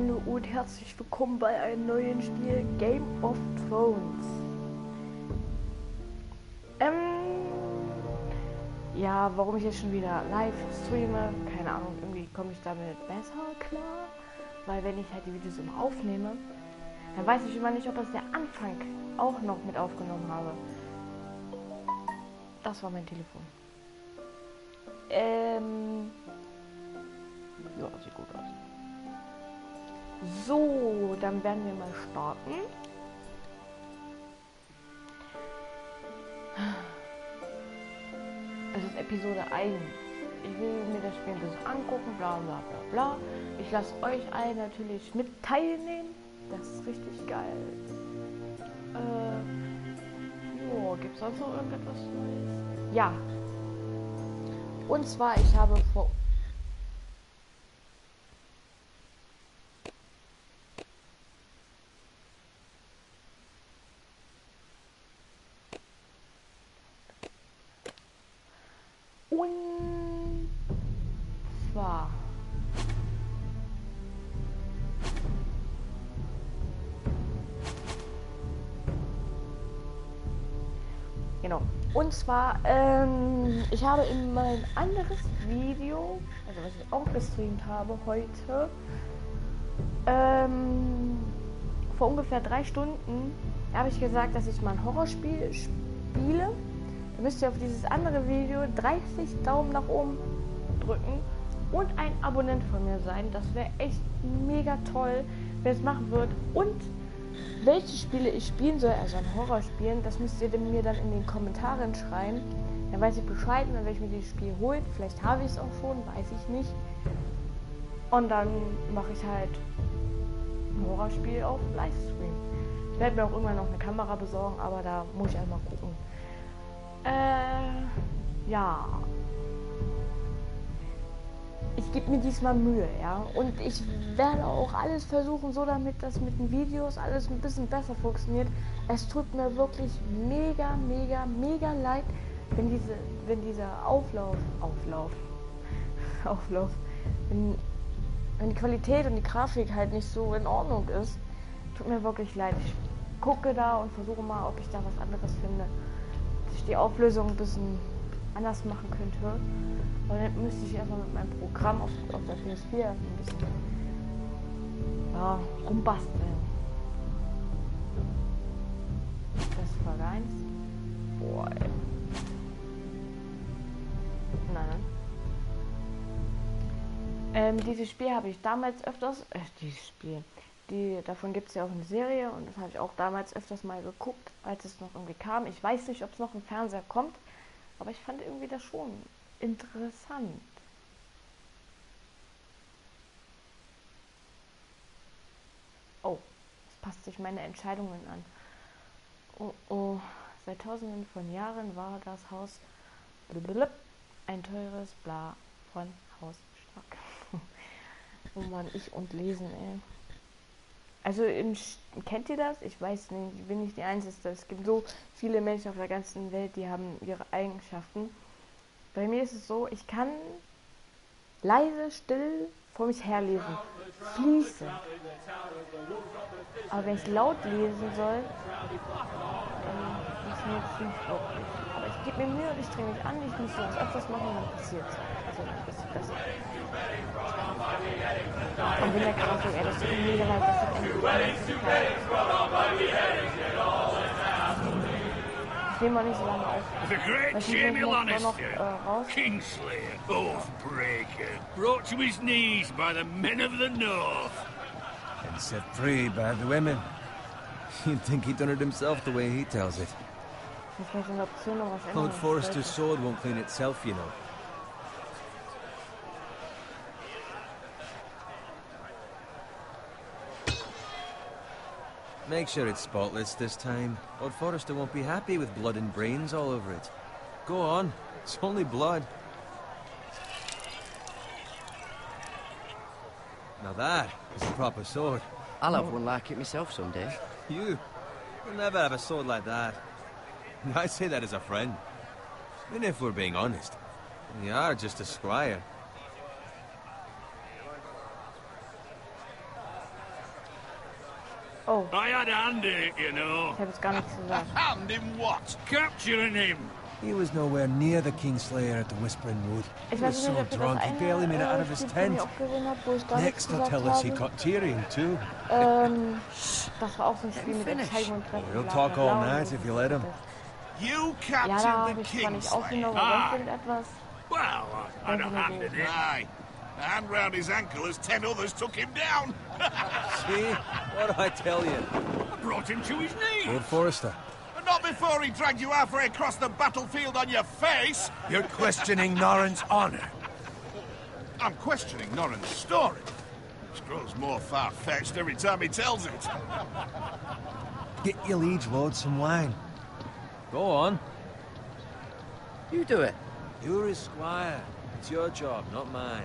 Freunde und herzlich willkommen bei einem neuen Spiel Game of Thrones. Ja, warum ich jetzt schon wieder live streame, keine Ahnung, irgendwie komme ich damit besser klar, weil wenn ich halt die Videos immer aufnehme, dann weiß ich immer nicht, ob ich der Anfang auch noch mit aufgenommen habe. Das war mein Telefon. Ja, sieht gut aus. So, dann werden wir mal starten. Es ist Episode 1. Ich will mir das Spiel ein bisschen angucken, bla bla bla bla. Ich lasse euch allen natürlich mit teilnehmen. Das ist richtig geil. Gibt es sonst noch irgendetwas Neues? Ja. Und zwar, ich habe vor... Und zwar genau. Und zwar, ich habe in mein anderes Video, also was ich auch gestreamt habe heute, vor ungefähr 3 Stunden, habe ich gesagt, dass ich mal ein Horrorspiel spiele. Da müsst ihr auf dieses andere Video 30 Daumen nach oben drücken und ein Abonnent von mir sein. Das wäre echt mega toll, wer es machen wird. Und welche Spiele ich spielen soll, also ein Horrorspielen, das müsst ihr mir dann in den Kommentaren schreiben. Dann weiß ich Bescheid und dann werde ich mir dieses Spiel holen. Vielleicht habe ich es auch schon, weiß ich nicht. Und dann mache ich halt ein Horrorspiel auf Livestream. Ich werde mir auch irgendwann noch eine Kamera besorgen, aber da muss ich einmal gucken. Ja. Ich gebe mir diesmal Mühe, ja. Und ich werde auch alles versuchen, so damit das mit den Videos alles ein bisschen besser funktioniert. Es tut mir wirklich mega, mega, mega leid, wenn dieser Auflauf, wenn die Qualität und die Grafik halt nicht so in Ordnung ist. Tut mir wirklich leid. Ich gucke da und versuche mal, ob ich da was anderes finde. Dass ich die Auflösung ein bisschen anders machen könnte. Aber dann müsste ich erstmal mit meinem Programm auf der PS4 ein bisschen rumbasteln. Das ist Folge 1. Boah, ey. Nein. Dieses Spiel habe ich damals öfters. Davon gibt es ja auch eine Serie und das habe ich auch damals öfters mal geguckt, als es noch irgendwie kam. Ich weiß nicht, ob es noch im Fernseher kommt, aber ich fand irgendwie das schon interessant. Oh, es passt sich meine Entscheidungen an. Oh, seit tausenden von Jahren war das Haus ein teures Bla von Haus Stark. Oh Mann, ich und Lesen, ey. Also, kennt ihr das? Ich weiß nicht, ich bin nicht die Einzige. Es gibt so viele Menschen auf der ganzen Welt, die haben ihre Eigenschaften. Bei mir ist es so, ich kann leise, still vor mich herlesen, fließen. Aber wenn ich laut lesen soll, dann funktioniert es nicht wirklich. Aber ich gebe mir Mühe und ich strenge mich an, ich muss das öfters machen und dann passiert es. Also ein bisschen besser. Und wenn der Grafik, das tut mir mega leid, dass das endlich ich nehme mal nicht so lange auf. The great Jaime Lannister, Kingslayer, Oathbreaker, brought to his knees by the men of the North. And set free by the women. You'd think he'd done it himself the way he tells it. Old Forrester's sword won't clean itself, you know. Make sure it's spotless this time. Lord Forrester won't be happy with blood and brains all over it. Go on, it's only blood. Now that is a proper sword. I'll have one like it myself someday. You'll never have a sword like that. I say that as a friend. And if we're being honest, you are just a squire. Oh. I had a hand in it, you know. Ich habe jetzt gar nichts gesagt. Hand in what? Capturing him. He was nowhere near the Kingslayer at the Whispering Wood. Ich He was weiß nicht, so ob ihr das drunk he barely made it out of his Spiel von mir tent. auch gesehen habt, wo ich gar nichts Next, they'll gesagt tell us he habe. caught Tyrion too. Das war auch so ein Spiel mit Entscheidung und Treffen. He'll bla, talk bla, all bla, night und if you let him. You Ja, da captured habe the ich zwar nicht aufgenommen, Kingslayer. aber sonst irgendetwas. Well, I had a hand in it. Aye. A hand round his ankle as 10 others took him down. See? What'd I tell you? I brought him to his knees. Lord Forrester. But not before he dragged you halfway across the battlefield on your face. You're questioning Norrin's honor. I'm questioning Norrin's story. It grows more far-fetched every time he tells it. Get your liege lord some wine. Go on. You do it. You're his squire. It's your job, not mine.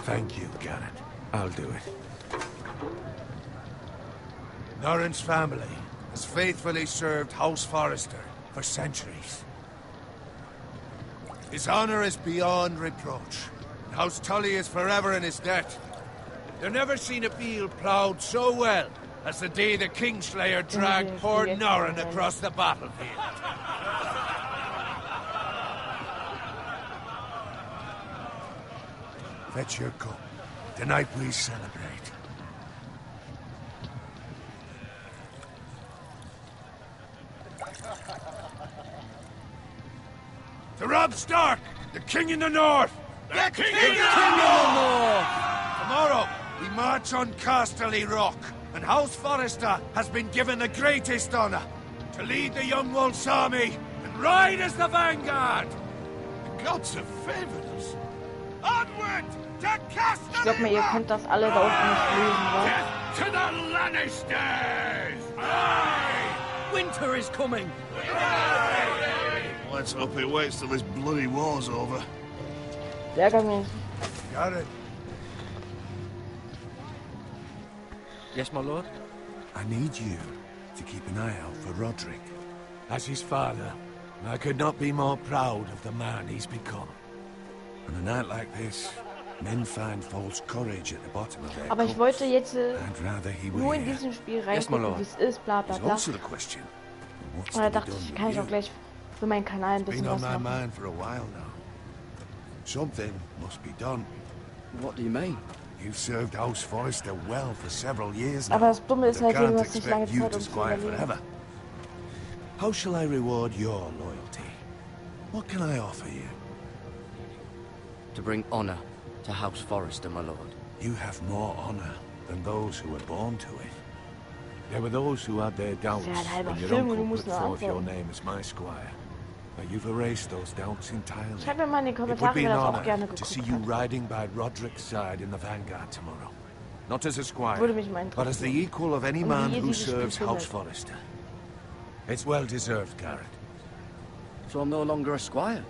Thank you, Garrett. I'll do it. Norrin's family has faithfully served House Forrester for centuries. His honor is beyond reproach. House Tully is forever in his debt. They've never seen a field ploughed so well as the day the Kingslayer dragged poor Norrin across the battlefield. Fetch your cup. Tonight we celebrate. To Robb Stark, the King in the North! The King in the North! Tomorrow, we march on Casterly Rock, and House Forrester has been given the greatest honor to lead the Young Wolf's army and ride as the vanguard! The gods have favored us. Onward to Casterly Ich glaube mir, ihr könnt das alle da unten nicht lesen, wa? Death to the Lannisters! Aye! Winter is coming. Let's hope it waits till this bloody war's over. Ärger mich. Got it. Yes, my lord? I need you to keep an eye out for Roderick. As his father, I could not be more proud of the man he's become. On a night like this, men find false courage at the bottom of their Aber ich wollte jetzt I'd rather he were nur in here. diesem Spiel Yes, my reingucken, lord. wie es ist, bla bla There's bla. also the question, what's Und da to be dachte done ich, with kann ich auch you? gleich für meinen Kanal ein bisschen Been on was my machen. mind for a while now. Something must be done. What do you mean? You've served House Forrester well for several years now. Aber das Dumme ist but halt, I du can't hast nicht lange expect you Zeit, to um zu squire überlegen. forever. How shall I reward your loyalty? What can I offer you? To bring honor to House Forrester, my lord. You have more honor than those who were born to it. There were those who had their doubts Ja, ein halber when your Film, du uncle musst put nur forth your antworten. name as my squire. But you've erased those doubts entirely. Schreibt mir mal in die It would Kommentare, be wer an das auch honor gerne to see geguckt you hat. riding by Roderick's side in the vanguard tomorrow. Not as a squire, Würde mich mal but as the interessieren. equal of any Und man wie ihr who dieses Spiel serves House findet. Forrester. It's well deserved, Garrett. So I'm no longer a squire?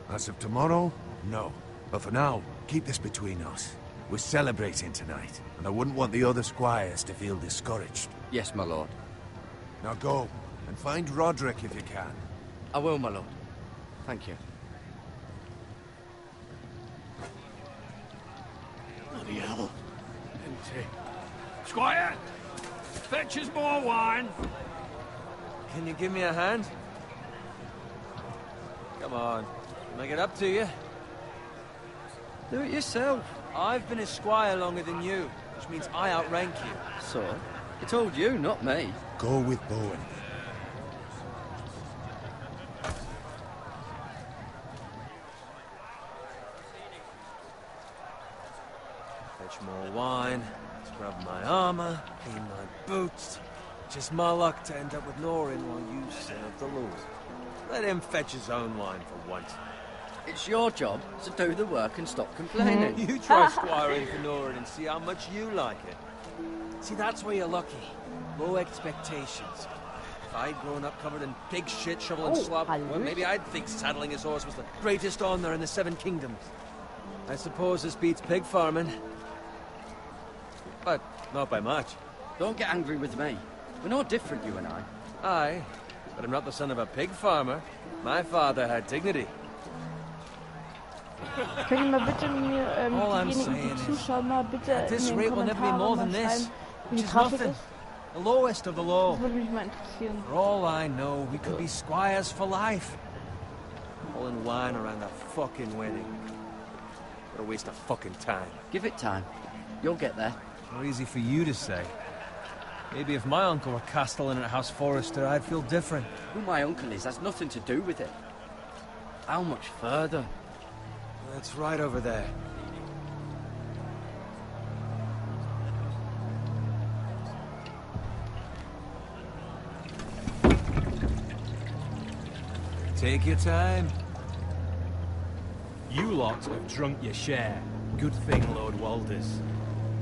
As of tomorrow, no. But for now, keep this between us. We're celebrating tonight, and I wouldn't want the other squires to feel discouraged. Yes, my lord. Now go, and find Roderick if you can. I will, my lord. Thank you. Bloody hell. Empty. Squire! Fetch us more wine. Can you give me a hand? Come on. Make it up to you. Do it yourself. I've been a squire longer than you, which means I outrank you. So? I told you, not me. Go with Bowen. Fetch more wine, scrub my armor, clean my boots. Just my luck to end up with Norrin while you serve the Lord. Let him fetch his own wine for once. It's your job to do the work and stop complaining. You try squiring for Norrin and see how much you like it. See, that's where you're lucky. Low expectations. If I'd grown up covered in pig shit, shoveling Oh, slop, well, hallöchen. maybe I'd think saddling his horse was the greatest honor in the Seven Kingdoms. I suppose this beats pig farming. But not by much. Don't get angry with me. We're no different, you and I. Aye, but I'm not the son of a pig farmer. My father had dignity. Könnt ihr mal bitte mir, diejenigen, die zuschauen, mal bitte in den Kommentaren mal schreiben, wie die Grafik ist? The lowest of the low. Das würde mich mal interessieren. For all I know, we could be squires for life. All in wine around that fucking wedding. What a waste of fucking time. Give it time. You'll get there. Not easy for you to say. Maybe if my uncle were castellan at House Forrester, I'd feel different. Who my uncle is has nothing to do with it. How much further? It's right over there. Take your time. You lot have drunk your share. Good thing, Lord Walder's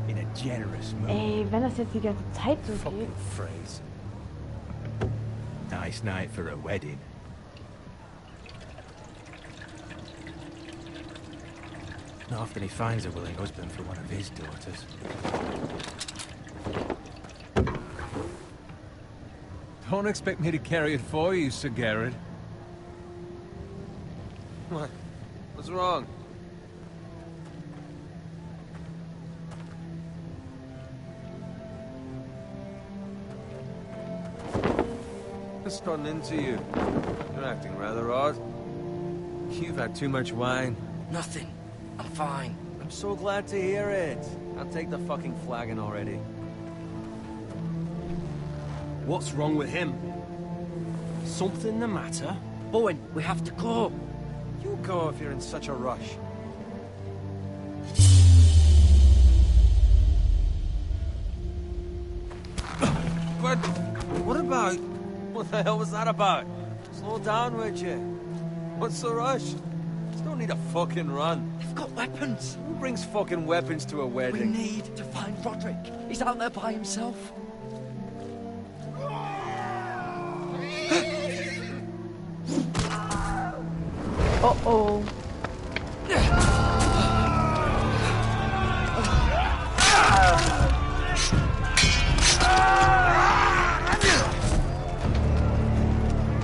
in a generous mood. Ey, wenn das jetzt die ganze Zeit so geht. Fucking phrase. Nice night for a wedding. Not often he finds a willing husband for one of his daughters. Don't expect me to carry it for you, Sir Garrett. What? What's wrong? What's gotten into you? You're acting rather odd. You've had too much wine. Nothing. I'm fine. I'm so glad to hear it. I'll take the fucking flagon already. What's wrong with him? Something the matter? Bowen, we have to go. You go if you're in such a rush. But what about? What the hell was that about? Slow down, would you? What's the rush? There's no need to fucking run. They've got weapons. Who brings fucking weapons to a We wedding? need to find Roderick. He's out there by himself. Oh.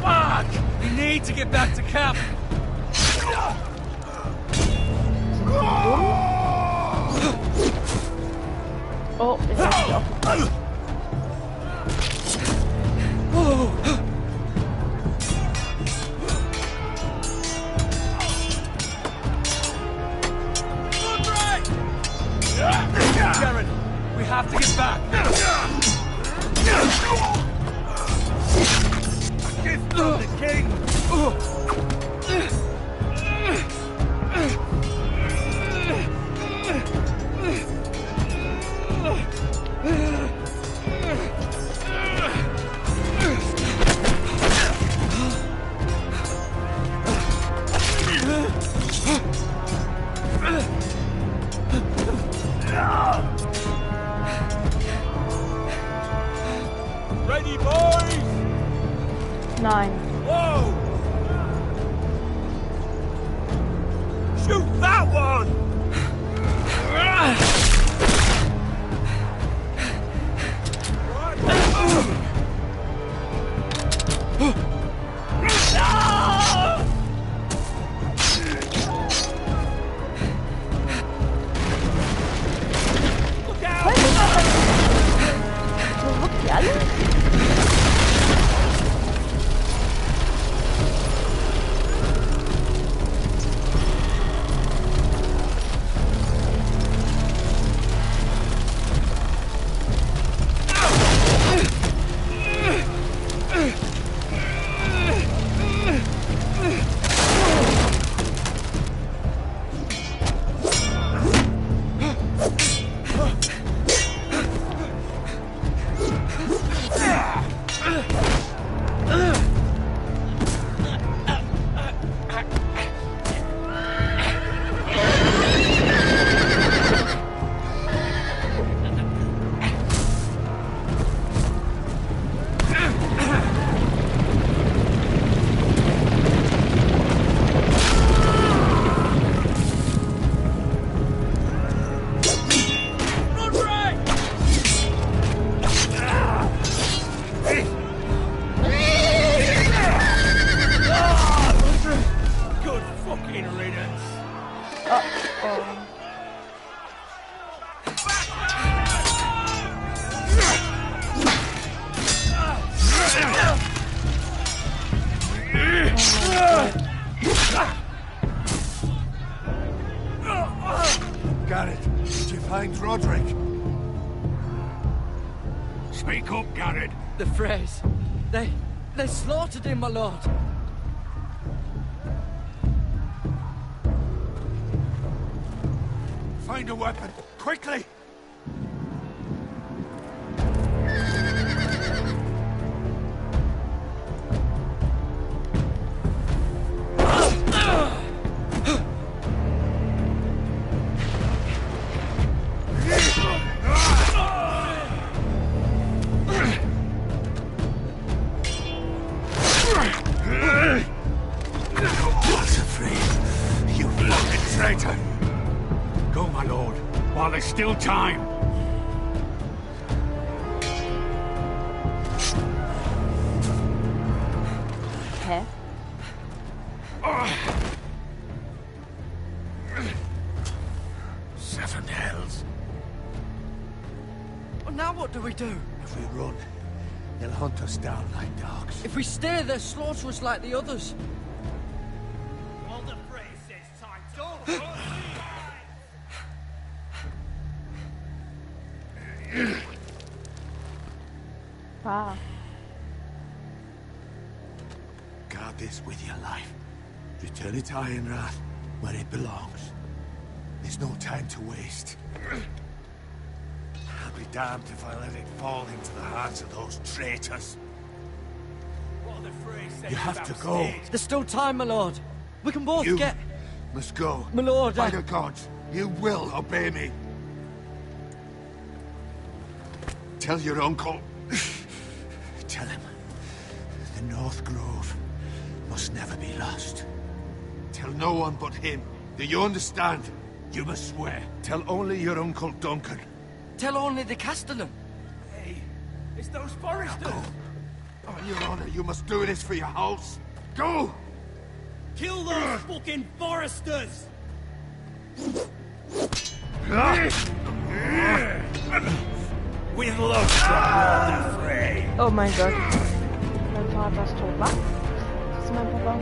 Fuck! We need to get back to camp. Oh, jetzt hab ich auch. Garrett, we have to get back. Give them the king. Ready, boys? Nein. Whoa! Shoot that one! Look out! So wirklich alle? Garrett, did you find Roderick? Speak up, Garrett. The Freys. They slaughtered him, my lord. Find a weapon, quickly! Still time. Hä? Seven hells. Well, now what do we do? If we run, they'll hunt us down like dogs. If we stay, they'll slaughter us like the others. All the phrase says time. Don't. Wow. Guard this with your life. Return it to Ironrath, where it belongs. There's no time to waste. I'll be damned if I let it fall into the hands of those traitors. You have to go. There's still time, my lord. We can both You get... must go. My lord, By the gods, you will obey me. Tell your uncle. Tell him. The North Grove must never be lost. Tell no one but him. Do you understand? You must swear. Tell only your Uncle Duncan. Tell only the Castellan. Hey, it's those Foresters! Go. On your honor, you must do this for your house. Go! Kill those fucking Foresters! With love from the Frey! Oh mein Gott. Mein Vater ist tot. Was? Das ist mein Papa.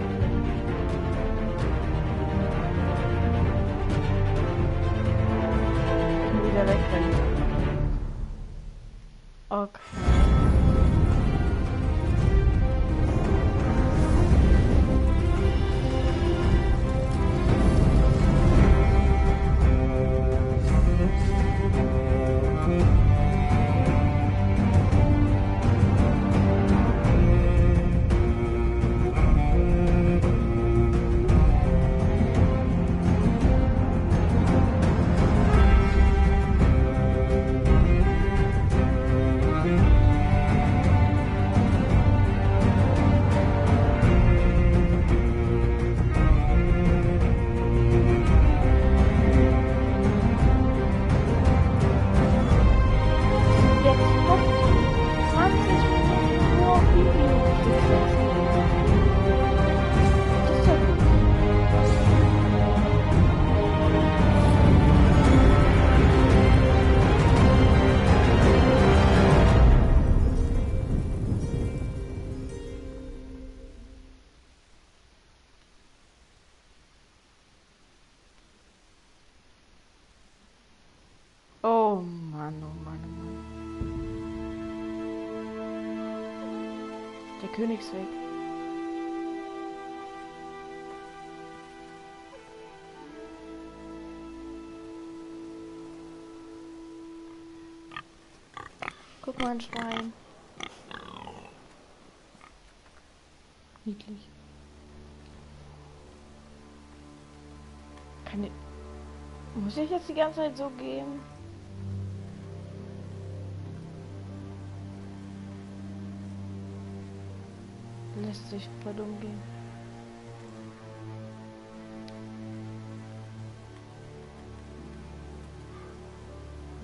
Ich muss wieder wegrennen. Okay. Oh Mann, oh Mann, oh Mann. Der Königsweg. Guck mal, ein Schwein. Niedlich. Kann ich... Muss ich jetzt die ganze Zeit so gehen? Lässt sich voll dumm gehen.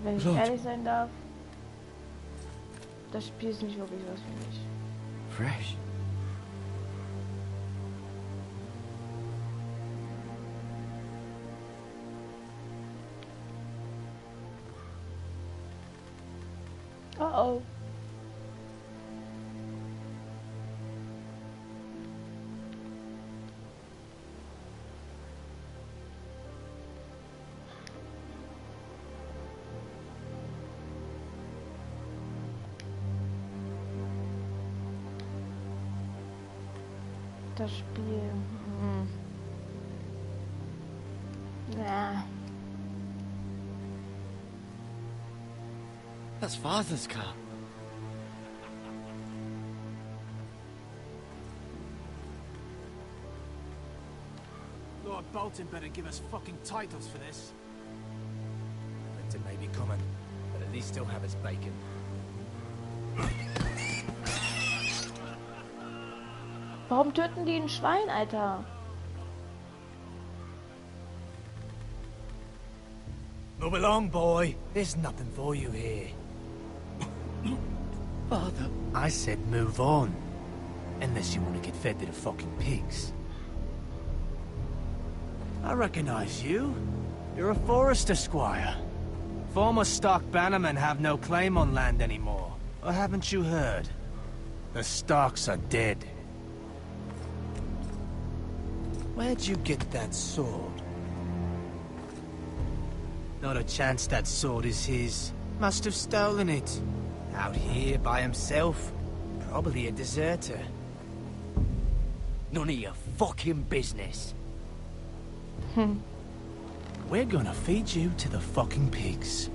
Wenn ich ehrlich sein darf, das Spiel ist nicht wirklich was für mich. Fresh. Oh oh. das Spiel. Ja. That's Father's car. Lord Bolton better give us fucking titles for this. Winter may be coming, but at least he'll have his bacon. Warum töten die ein Schwein, Alter? Move along, boy. There's nothing for you here. Father. I said move on. Unless you want to get fed to the fucking pigs. I recognize you. You're a Forrester squire. Former Stark bannermen have no claim on land anymore. Or haven't you heard? The Starks are dead. Where'd you get that sword? Not a chance that sword is his. Must have stolen it. Out here by himself. Probably a deserter. None of your fucking business. We're gonna feed you to the fucking pigs.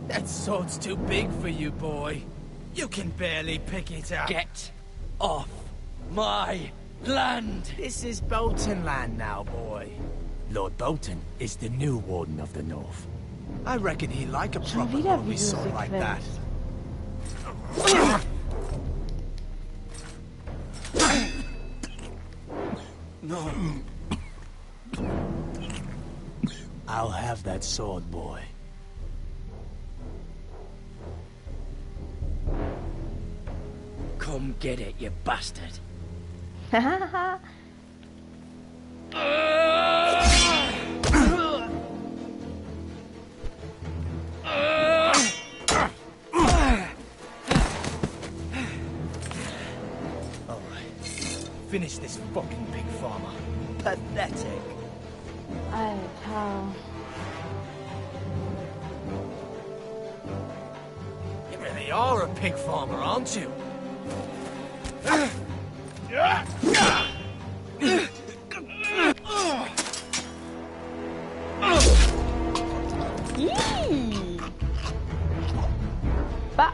That sword's too big for you, boy. You can barely pick it up. Get off my land! This is Bolton land now, boy. Lord Bolton is the new Warden of the North. I reckon he'd like a Schon proper wieder lonely sword like that. No. I'll have that sword, boy. Come get it, you bastard. Finish this fucking pig farmer. Pathetic. Alter. You really are a pig farmer, aren't you? Yee. Ba.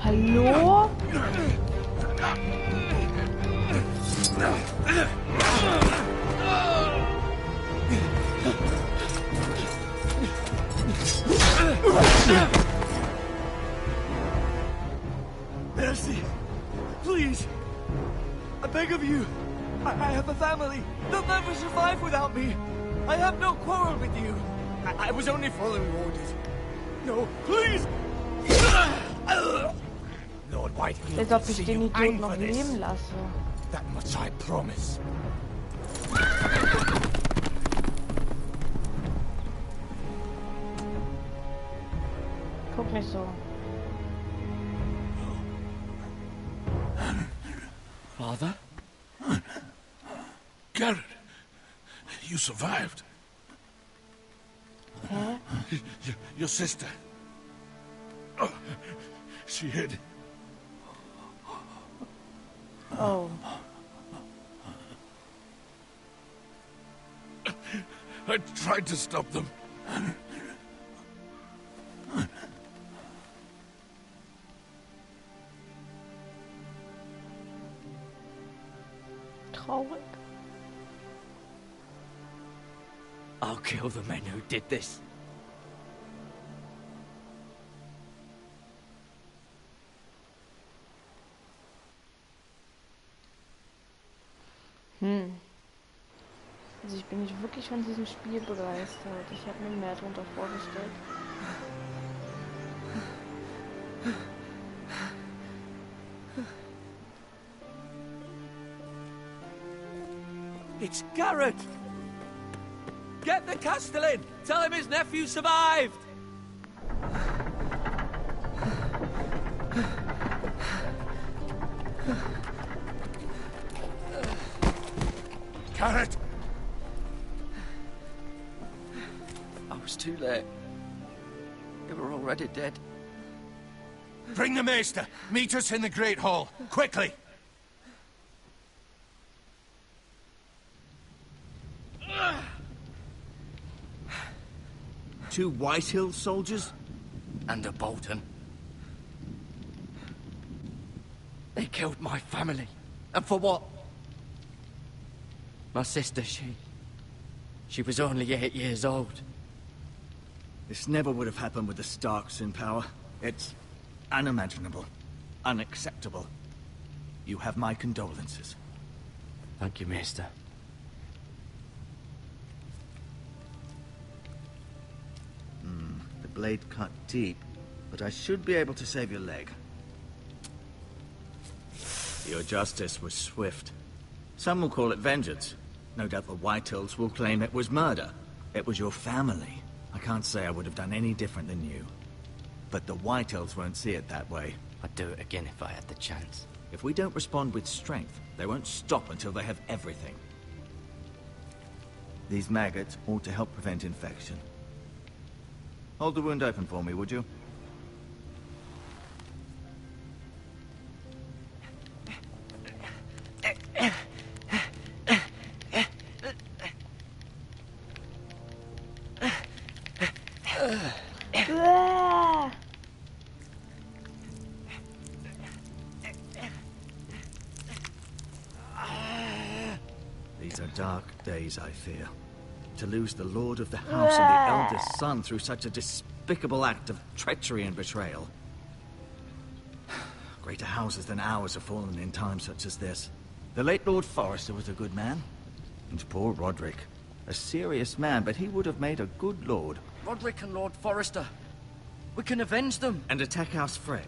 Hallo? Mercy! Please! I beg of you! I have a family! They'll never survive without me! I have no quarrel with you! I was only following orders. No, please! Lord Whitehill, Als ob ich den Idiot noch leben lasse. That much I promise. Guck nicht so. Father? Garrett, you survived. Hä? Your sister. Oh, she hid. Oh. I tried to stop them. Traurig. I'll kill the men who did this. Also ich bin nicht wirklich von diesem Spiel begeistert. Ich habe mir mehr darunter vorgestellt. It's Garrett! Get the Castellan! Tell him his nephew survived! Carrot! I was too late. They were already dead. Bring the Maester! Meet us in the Great Hall! Quickly! Two Whitehill soldiers? And a Bolton. They killed my family. And for what? My sister, she was only 8 years old. This never would have happened with the Starks in power. It's unimaginable. Unacceptable. You have my condolences. Thank you, Maester. The blade cut deep, but I should be able to save your leg. Your justice was swift. Some will call it vengeance. No doubt the Whitehills will claim it was murder. It was your family. I can't say I would have done any different than you. But the Whitehills won't see it that way. I'd do it again if I had the chance. If we don't respond with strength, they won't stop until they have everything. These maggots ought to help prevent infection. Hold the wound open for me, would you? Blah. These are dark days, I fear. To lose the Lord of the House and the eldest son through such a despicable act of treachery and betrayal. Greater houses than ours have fallen in times such as this. The late Lord Forrester was a good man. And poor Roderick. A serious man, but he would have made a good lord. Roderick and Lord Forrester. We can avenge them. And attack House Frey.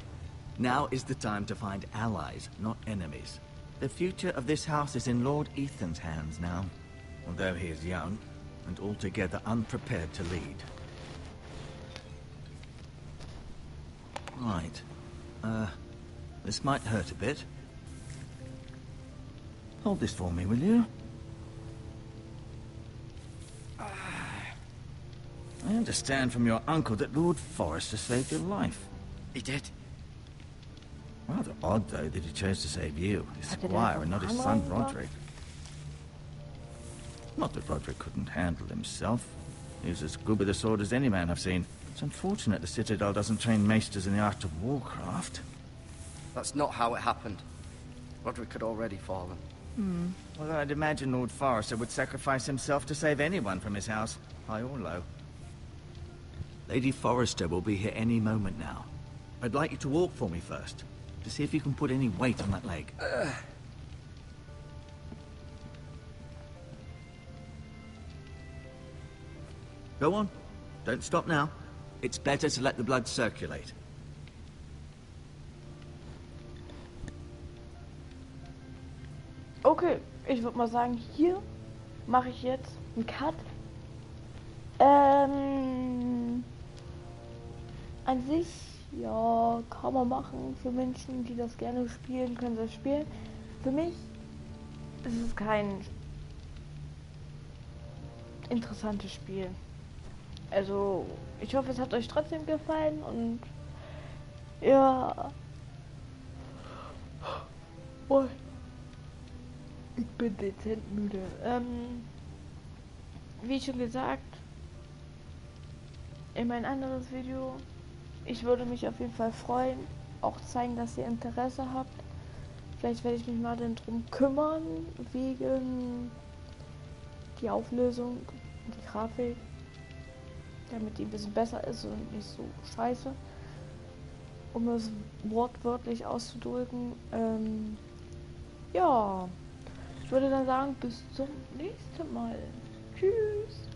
Now is the time to find allies, not enemies. The future of this house is in Lord Ethan's hands now. Although he is young, and altogether unprepared to lead. Right. This might hurt a bit. Hold this for me, will you? I understand from your uncle that Lord Forrester saved your life. He did. Rather odd, though, that he chose to save you, his squire, and not his son, Roderick. Not that Roderick couldn't handle himself. He was as good with a sword as any man I've seen. It's unfortunate the Citadel doesn't train maesters in the art of warcraft. That's not how it happened. Roderick had already fallen. Well, I'd imagine Lord Forrester would sacrifice himself to save anyone from his house, high or low. Lady Forrester will be here any moment now. I'd like you to walk for me first, to see if you can put any weight on that leg. Go on. Don't stop now. It's better to let the blood circulate. Okay, ich würde mal sagen, hier mache ich jetzt einen Cut. An sich, ja, kann man machen. Für Menschen, die das gerne spielen, können sie das spielen. Für mich ist es kein interessantes Spiel. Also, ich hoffe, es hat euch trotzdem gefallen und ja. Oh, ich bin dezent müde. Wie schon gesagt, in mein anderes Video, ich würde mich auf jeden Fall freuen, auch zeigen, dass ihr Interesse habt. Vielleicht werde ich mich mal drum kümmern, wegen die Auflösung und die Grafik, damit die ein bisschen besser ist und nicht so scheiße, um es wortwörtlich auszudrücken. Ja, ich würde dann sagen, bis zum nächsten Mal. Tschüss.